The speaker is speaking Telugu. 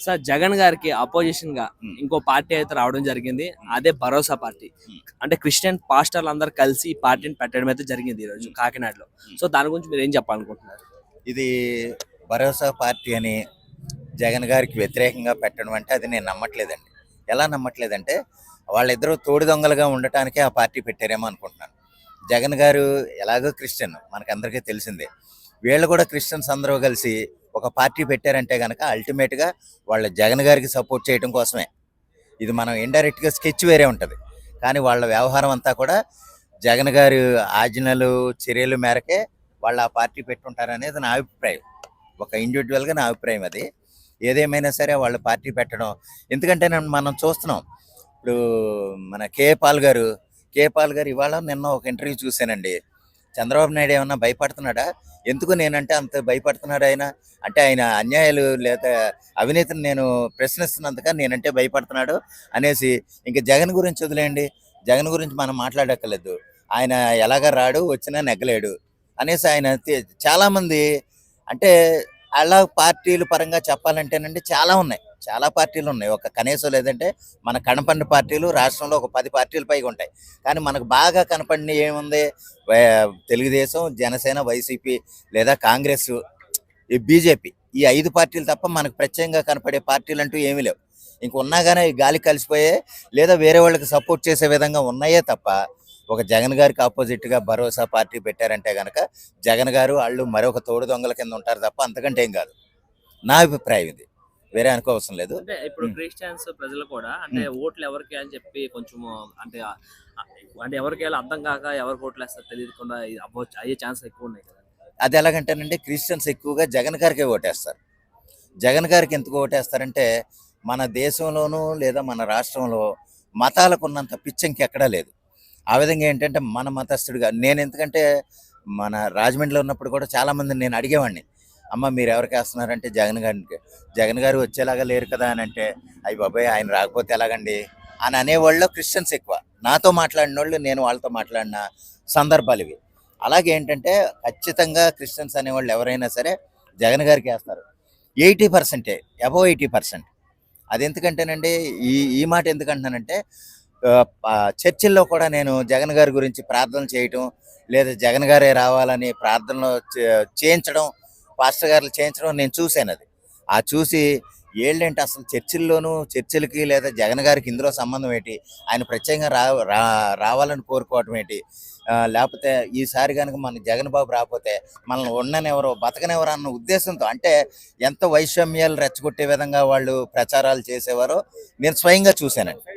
సార్ జగన్ గారికి అపోజిషన్ గా ఉమ్, ఇంకో పార్టీ అయితే రావడం జరిగింది. ఉమ్, అదే భరోసా పార్టీ. ఉమ్, అంటే క్రిస్టియన్ పాస్టర్లు అందరు కలిసి ఈ పార్టీని పెట్టడం అయితే జరిగింది ఈ రోజు ఉమ్, కాకినాడలో. ఉమ్. సో దాని గురించి మీరు ఏం చెప్పాలనుకుంటున్నారు? ఇది భరోసా పార్టీ అని జగన్ గారికి వ్యతిరేకంగా పెట్టడం అంటే అది నేను నమ్మట్లేదండి. ఎలా నమ్మట్లేదంటే వాళ్ళిద్దరూ తోడు దొంగలుగా ఉండటానికే ఆ పార్టీ పెట్టారేమో అనుకుంటున్నాను. జగన్ గారు ఎలాగో క్రిస్టియన్ మనకందరికీ తెలిసిందే. వీళ్ళు కూడా క్రిస్టియన్స్ అందరూ కలిసి ఒక పార్టీ పెట్టారంటే కనుక అల్టిమేట్గా వాళ్ళ జగన్ గారికి సపోర్ట్ చేయడం కోసమే. ఇది మనం ఇండైరెక్ట్గా స్కెచ్ వేరే ఉంటుంది, కానీ వాళ్ళ వ్యవహారం అంతా కూడా జగన్ గారి ఆజ్ఞలు చర్యల మేరకే వాళ్ళు ఆ పార్టీ పెట్టుంటారనేది నా అభిప్రాయం. ఒక ఇండివిజువల్గా నా అభిప్రాయం అది. ఏదేమైనా సరే వాళ్ళ పార్టీ పెట్టడం, ఎందుకంటే మనం చూస్తున్నాం ఇప్పుడు మన కే పాల్ గారు ఇవాళ నిన్న ఒక ఇంటర్వ్యూ చూశానండి. చంద్రబాబు నాయుడు ఏమన్నా భయపడుతున్నాడా? ఎందుకు నేనంటే అంత భయపడుతున్నాడు ఆయన? అంటే ఆయన అన్యాయాలు లేదా అవినీతిని నేను ప్రశ్నిస్తున్నందుక నేనంటే భయపడుతున్నాడు అనేసి. ఇంక జగన్ గురించి వదిలేయండి, జగన్ గురించి మనం మాట్లాడక్కర్లేదు. ఆయన ఎలాగ రాడు, వచ్చినా నెగ్గలేడు అనేసి ఆయన చాలామంది అంటే అలా పార్టీల పరంగా చెప్పాలంటేనండి చాలా పార్టీలు ఉన్నాయి. ఒక కనీసం లేదంటే మన కనపడిన పార్టీలు రాష్ట్రంలో ఒక 10 పార్టీల పైగా ఉంటాయి. కానీ మనకు బాగా కనపడిన ఏముంది? తెలుగుదేశం, జనసేన, వైసీపీ లేదా కాంగ్రెస్, ఈ బీజేపీ, ఈ 5 పార్టీలు తప్ప మనకు ప్రత్యేకంగా కనపడే పార్టీలు అంటూ ఏమీ లేవు. ఇంక ఉన్నా కానీ గాలి కలిసిపోయే లేదా వేరే వాళ్ళకి సపోర్ట్ చేసే విధంగా ఉన్నాయే తప్ప ఒక జగన్ గారికి ఆపోజిట్గా భరోసా పార్టీ పెట్టారంటే కనుక జగన్ గారు వాళ్ళు మరొక తోడు దొంగల కింద ఉంటారు తప్ప అంతకంటే ఏం కాదు. నా అభిప్రాయం ఇది, వేరే అనుకోవసం లేదు. అంటే ఇప్పుడు ఉమ్, క్రిస్టియన్స్ ప్రజలు కూడా అంటే ఉమ్. ఓట్లు ఎవరికి అని చెప్పి కొంచెం అంటే అంటే ఎవరికి వేయాలో అర్థం కాక ఎవరికి ఓట్లు వేస్తారో తెలియకుండా అయ్యే ఛాన్స్ ఎక్కువ ఉన్నాయి కదా. అది ఎలాగంటేనండి, క్రిస్టియన్స్ ఎక్కువగా జగన్ గారికే ఓటేస్తారు. జగన్ గారికి ఎందుకు ఓటేస్తారంటే మన దేశంలోనూ లేదా మన రాష్ట్రంలో మతాలకు ఉన్నంత పిచ్చి ఇంకెక్కడా లేదు. ఆ విధంగా ఏంటంటే మన మతస్థుడిగా నేను, ఎందుకంటే మన రాజమండ్రిలో ఉన్నప్పుడు కూడా చాలామందిని నేను అడిగేవాడిని, అమ్మ మీరు ఎవరికి వేస్తున్నారంటే జగన్ గారికి. జగన్ గారు వచ్చేలాగా లేరు కదా అని అంటే, అయ్యి బాబాయ్ ఆయన రాకపోతే ఎలాగండి అని అనేవాళ్ళు క్రిస్టియన్స్ ఎక్కువ. నాతో మాట్లాడిన వాళ్ళు నేను వాళ్ళతో మాట్లాడిన సందర్భాలు ఇవి. అలాగే ఏంటంటే ఖచ్చితంగా క్రిస్టియన్స్ అనేవాళ్ళు ఎవరైనా సరే జగన్ గారికి వేస్తారు. 80%, అబవ్ 80%. అది ఎందుకంటేనండి, ఈ ఈ మాట ఎందుకంటున్నానంటే చర్చిల్లో కూడా నేను జగన్ గారి గురించి ప్రార్థన చేయటం లేదా జగన్ గారే రావాలని ప్రార్థనలు చేయించడం, పాస్టర్ గారు చేయించడం నేను చూశాను. అది ఆ చూసి ఏంటంటే అసలు చర్చిలకి లేదా జగన్ గారికి ఇందులో సంబంధం ఏంటి? ఆయన ప్రత్యేకంగా రావాలని కోరుకోవటం ఏంటి? లేకపోతే ఈసారి కనుక మన జగన్ బాబు రాకపోతే మనల్ని ఉండనెవరో బతకనెవరో అన్న ఉద్దేశంతో, అంటే ఎంత వైషమ్యాలు రెచ్చగొట్టే విధంగా వాళ్ళు ప్రచారాలు చేసేవారో నేను స్వయంగా చూశానండి.